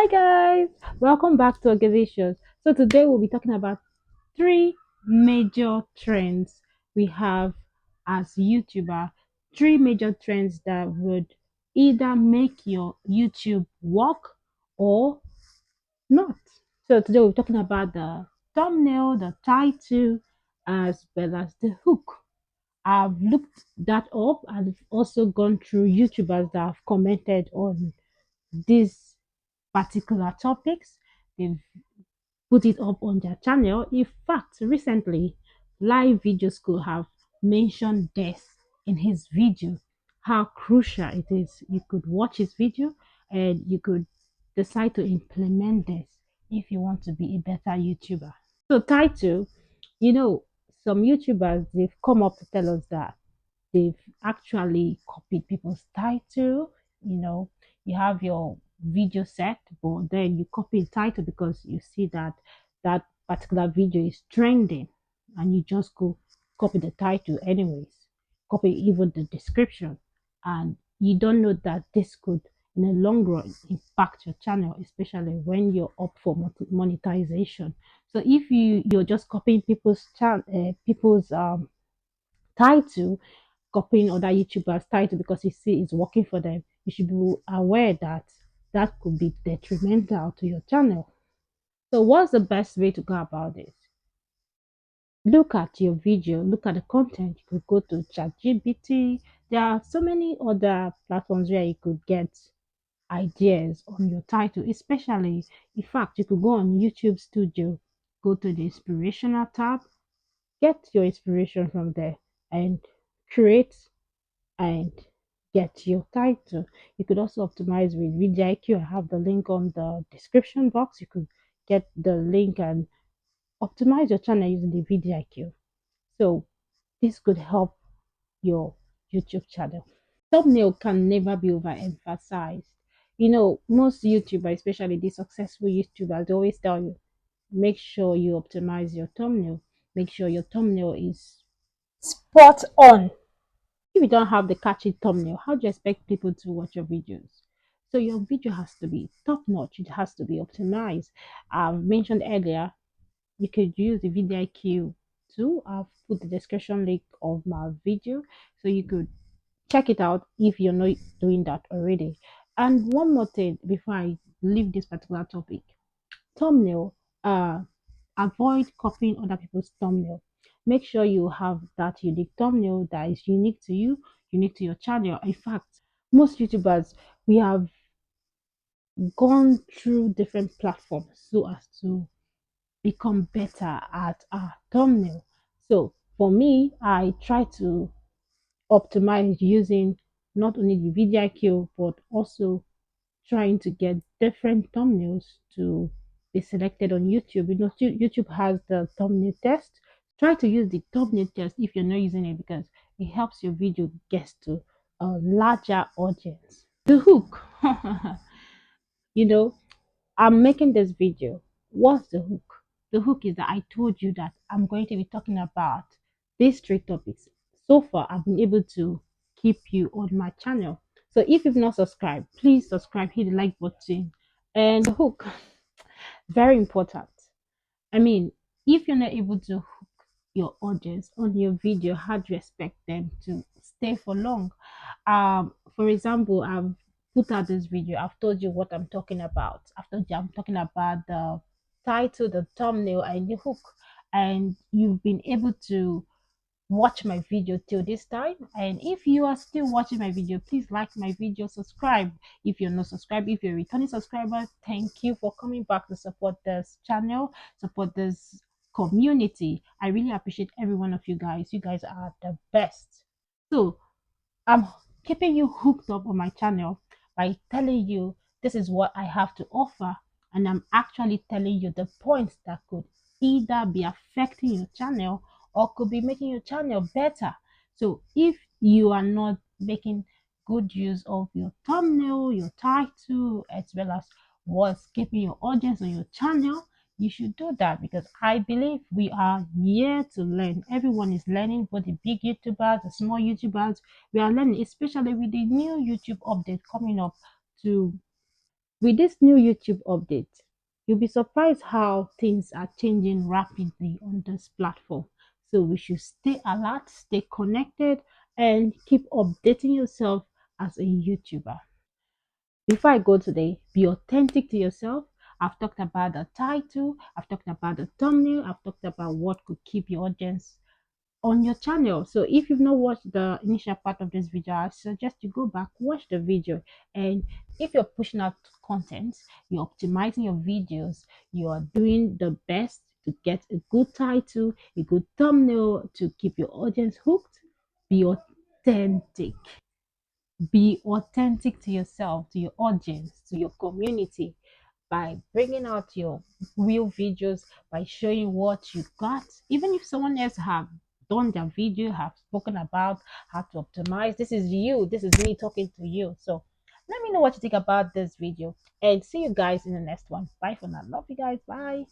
Hi guys, welcome back to Auguilicious. So today we'll be talking about three major trends we have as YouTuber. Three major trends that would either make your YouTube work or not. So today we're talking about the thumbnail, the title, as well as the hook. I've looked that up and also gone through YouTubers that have commented on these particular topics. They've put it up on their channel. In fact, recently, Live Video School have mentioned this in his video, how crucial it is. You could watch his video and you could decide to implement this if you want to be a better YouTuber. So, title, you know, some YouTubers they've come up to tell us that they've actually copied people's title. You know, you have your video set, but then you copy the title because you see that that particular video is trending, and you just go copy the title anyways, copy even the description, and you don't know that this could in the long run impact your channel, especially when you're up for monetization. So if you're just copying people's title, copying other YouTubers' title because you see it's working for them, you should be aware that that could be detrimental to your channel. So, what's the best way to go about this? Look at your video, look at the content. You could go to ChatGPT. There are so many other platforms where you could get ideas on your title, especially in fact, you could go on YouTube Studio, go to the inspirational tab, get your inspiration from there, and create and get your title. You could also optimize with VidIQ. I have the link on the description box. You could get the link and optimize your channel using the VidIQ. So this could help your YouTube channel. Thumbnail can never be overemphasized. Most YouTubers, especially the successful YouTubers, they always tell you, make sure you optimize your thumbnail. Make sure your thumbnail is spot on. If you don't have the catchy thumbnail, how do you expect people to watch your videos? So your video has to be top notch. It has to be optimized. I've mentioned earlier, you could use the VidIQ too. I've put the description link of my video, so you could check it out if you're not doing that already. And one more thing before I leave this particular topic, thumbnail. Avoid copying other people's thumbnail. Make sure you have that unique thumbnail that is unique to you, unique to your channel. In fact, most YouTubers, we have gone through different platforms so as to become better at our thumbnail. So for me, I try to optimize using not only the VidIQ but also trying to get different thumbnails to be selected on YouTube. YouTube has the thumbnail test. Try to use the thumbnail test if you're not using it because it helps your video get to a larger audience. The hook. you know, I'm making this video. What's the hook? The hook is that I told you that I'm going to be talking about these three topics. So far, I've been able to keep you on my channel. So if you've not subscribed, please subscribe, hit the like button. And the hook, very important. I mean, if you're not able to hook your audience on your video, how do you expect them to stay for long? For example, I've put out this video. I've told you what I'm talking about. I've told you I'm talking about the title, the thumbnail, and the hook, and you've been able to watch my video till this time. And if you are still watching my video, please like my video, subscribe if you're not subscribed. If you're a returning subscriber, thank you for coming back to support this channel, support this community. I really appreciate every one of you guys. You guys are the best. So I'm keeping you hooked up on my channel by telling you this is what I have to offer, and I'm actually telling you the points that could either be affecting your channel or could be making your channel better. So if you are not making good use of your thumbnail, your title, as well as what's keeping your audience on your channel, you should do that because I believe we are here to learn. Everyone is learning, both the big YouTubers, the small YouTubers. We are learning, especially with the new YouTube update coming up to With this new YouTube update, you'll be surprised how things are changing rapidly on this platform. So we should stay alert, stay connected, and keep updating yourself as a YouTuber. Before I go today, be authentic to yourself. I've talked about the title, I've talked about the thumbnail, I've talked about what could keep your audience on your channel. So if you've not watched the initial part of this video, I suggest you go back, watch the video. And if you're pushing out content, you're optimizing your videos, you are doing the best to get a good title, a good thumbnail to keep your audience hooked. Be authentic. Be authentic to yourself, to your audience, to your community by bringing out your real videos, by showing what you got. Even if someone else have done their video, have spoken about how to optimize, this is you. This is me talking to you. So let me know what you think about this video and see you guys in the next one. Bye for now. Love you guys. Bye.